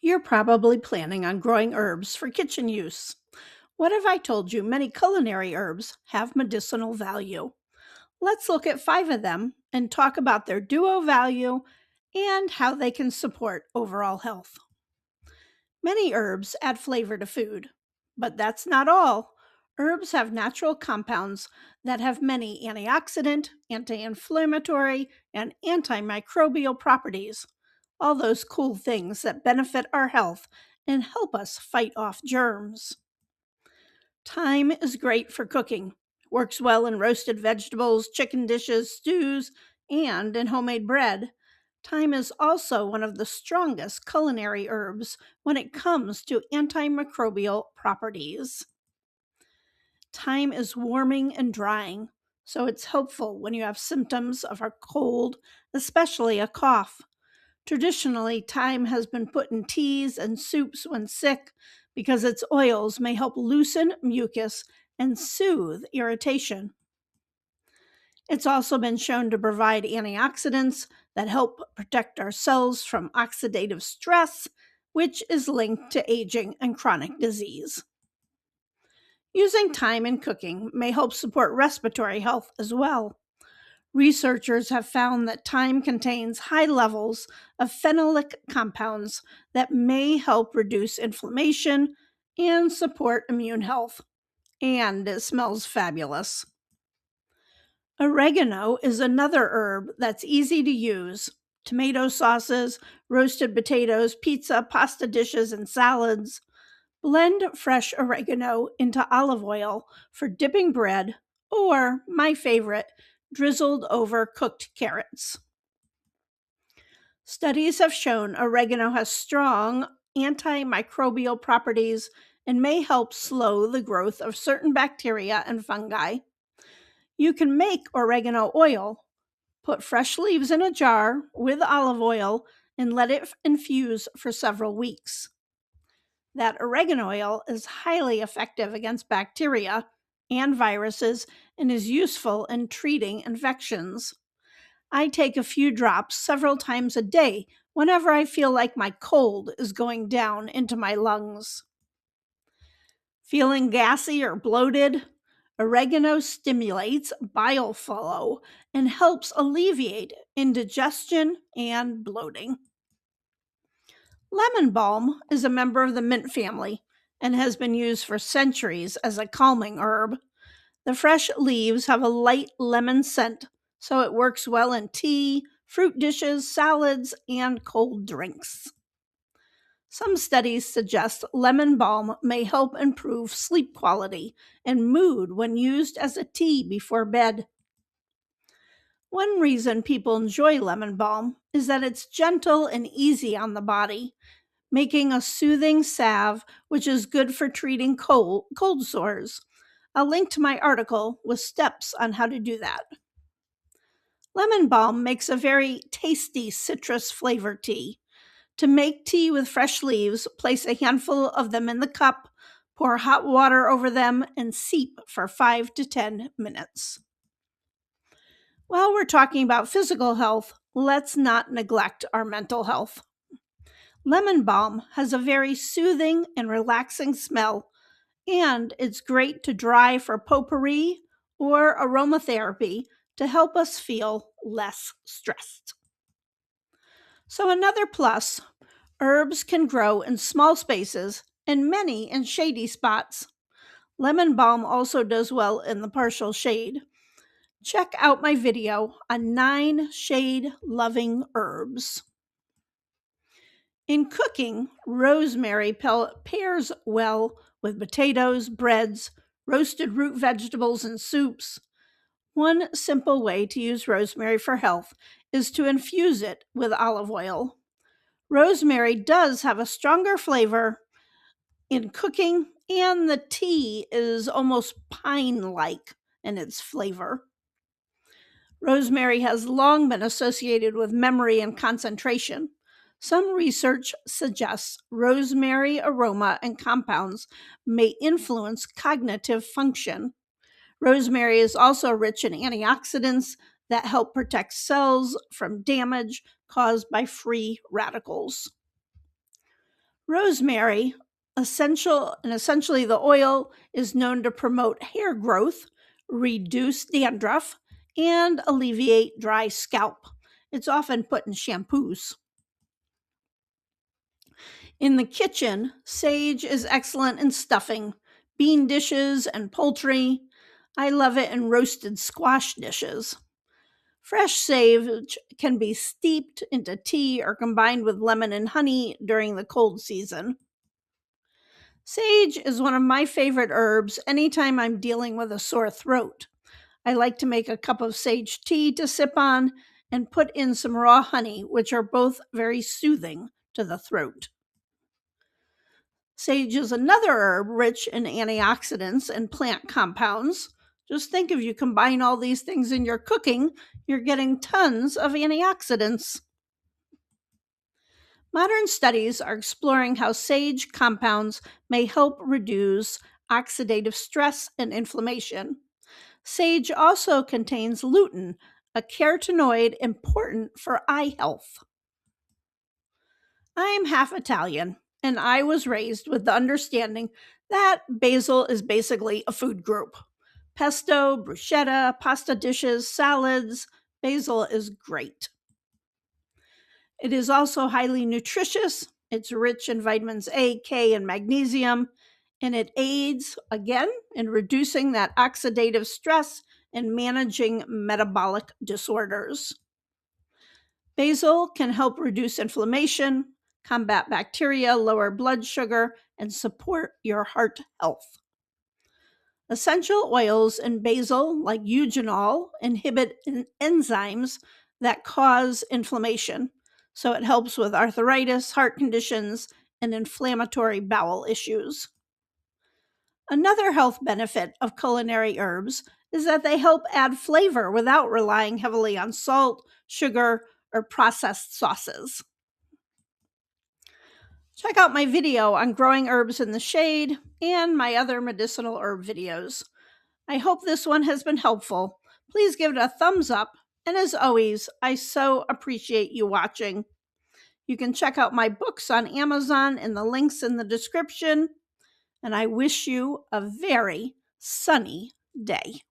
You're probably planning on growing herbs for kitchen use. What if I told you many culinary herbs have medicinal value? Let's look at 5 of them and talk about their duo value and how they can support overall health. Many herbs add flavor to food, but that's not all. Herbs have natural compounds that have many antioxidant, anti inflammatory, and antimicrobial properties. All those cool things that benefit our health and help us fight off germs. Thyme is great for cooking. Works well in roasted vegetables, chicken dishes, stews, and in homemade bread. Thyme is also one of the strongest culinary herbs when it comes to antimicrobial properties. Thyme is warming and drying, so it's helpful when you have symptoms of a cold, especially a cough. Traditionally, thyme has been put in teas and soups when sick because its oils may help loosen mucus and soothe irritation. It's also been shown to provide antioxidants that help protect our cells from oxidative stress, which is linked to aging and chronic disease. Using thyme in cooking may help support respiratory health as well. Researchers have found that thyme contains high levels of phenolic compounds that may help reduce inflammation and support immune health. And it smells fabulous. Oregano is another herb that's easy to use. Tomato sauces, roasted potatoes, pizza, pasta dishes, and salads. Blend fresh oregano into olive oil for dipping bread, or, my favorite, drizzled over cooked carrots. Studies have shown oregano has strong antimicrobial properties and may help slow the growth of certain bacteria and fungi. You can make oregano oil. Put fresh leaves in a jar with olive oil and let it infuse for several weeks. That oregano oil is highly effective against bacteria and viruses and is useful in treating infections. I take a few drops several times a day whenever I feel like my cold is going down into my lungs. Feeling gassy or bloated? Oregano stimulates bile flow and helps alleviate indigestion and bloating. Lemon balm is a member of the mint family and has been used for centuries as a calming herb. The fresh leaves have a light lemon scent, so it works well in tea, fruit dishes, salads, and cold drinks. Some studies suggest lemon balm may help improve sleep quality and mood when used as a tea before bed. One reason people enjoy lemon balm is that it's gentle and easy on the body, making a soothing salve which is good for treating cold sores. I'll link to my article with steps on how to do that. Lemon balm makes a very tasty citrus flavored tea. To make tea with fresh leaves, place a handful of them in the cup, pour hot water over them, and steep for 5 to 10 minutes. While we're talking about physical health, let's not neglect our mental health. Lemon balm has a very soothing and relaxing smell, and it's great to dry for potpourri or aromatherapy to help us feel less stressed. So, another plus, herbs can grow in small spaces and many in shady spots. Lemon balm also does well in the partial shade. Check out my video on 9 shade-loving herbs. In cooking, rosemary pairs well with potatoes, breads, roasted root vegetables, and soups. One simple way to use rosemary for health is to infuse it with olive oil. Rosemary does have a stronger flavor in cooking, and the tea is almost pine-like in its flavor. Rosemary has long been associated with memory and concentration. Some research suggests rosemary aroma and compounds may influence cognitive function. Rosemary is also rich in antioxidants that help protect cells from damage caused by free radicals. Rosemary, essentially the oil, is known to promote hair growth, reduce dandruff, and alleviate dry scalp. It's often put in shampoos. In the kitchen, sage is excellent in stuffing, bean dishes, and poultry. I love it in roasted squash dishes. Fresh sage can be steeped into tea or combined with lemon and honey during the cold season. Sage is one of my favorite herbs anytime I'm dealing with a sore throat. I like to make a cup of sage tea to sip on and put in some raw honey, which are both very soothing to the throat. Sage is another herb rich in antioxidants and plant compounds. Just think if you combine all these things in your cooking, you're getting tons of antioxidants. Modern studies are exploring how sage compounds may help reduce oxidative stress and inflammation. Sage also contains lutein, a carotenoid important for eye health. I'm half Italian, and I was raised with the understanding that basil is basically a food group. Pesto, bruschetta, pasta dishes, salads, basil is great. It is also highly nutritious. It's rich in vitamins A, K, and magnesium, and it aids, again, in reducing that oxidative stress and managing metabolic disorders. Basil can help reduce inflammation, combat bacteria, lower blood sugar, and support your heart health. Essential oils in basil, like eugenol, inhibit enzymes that cause inflammation, so it helps with arthritis, heart conditions, and inflammatory bowel issues. Another health benefit of culinary herbs is that they help add flavor without relying heavily on salt, sugar, or processed sauces. Check out my video on growing herbs in the shade and my other medicinal herb videos. I hope this one has been helpful. Please give it a thumbs up, and as always, I so appreciate you watching. You can check out my books on Amazon in the links in the description, and I wish you a very sunny day.